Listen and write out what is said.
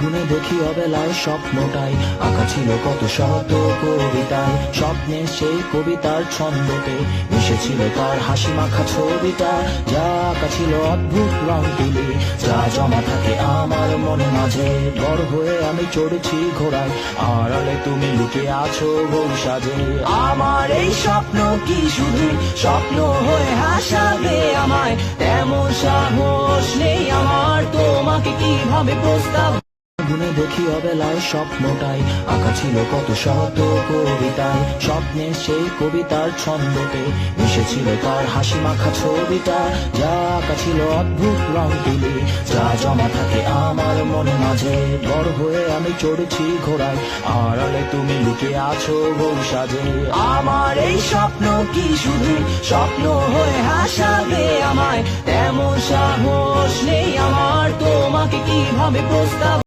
গুনে দেখি অবেলায় স্বপ্নটাই আঁকা ছিল কত শত কবিতায়। স্বপ্নের সেই কবিতার ছন্দতে মিশেছিল তার হাসি মাখা ছবিটা, যা আঁকা ছিল অদ্ভুত রং তুলি, যা জমা থাকে আমার মনে মাঝে। বড় হয়ে আমি চড়েছি ঘোড়ায়, আড়ালে তুমি লুকিয়ে আছো বউ সাজে। আমার এই স্বপ্ন কি শুধু স্বপ্ন হয়ে হাসাবে আমায়? তেমন সাহস নেই আমার, তোমাকে কিভাবে প্রস্তাব গুনে দেখি অবেলায় স্বপ্নটাই আঁকা ছিল কত শত কবিতায়। স্বপ্নের সেই কবিতার ছন্দতে মিশেছিল তার হাসি মাখা ছবিটা, যা আঁকা ছিল অদ্ভুত রং তুলি, যা জমা থাকে আমার মনে মাঝে। বড় হয়ে আমি চড়েছি ঘোড়ায়, আড়ালে তুমি লুকিয়ে আছো বউ সাজে। আমার এই স্বপ্ন কি শুধু স্বপ্ন হয়ে হাসাবে আমায়? তেমন সাহস নেই আমার, তোমাকে কিভাবে প্রস্তাব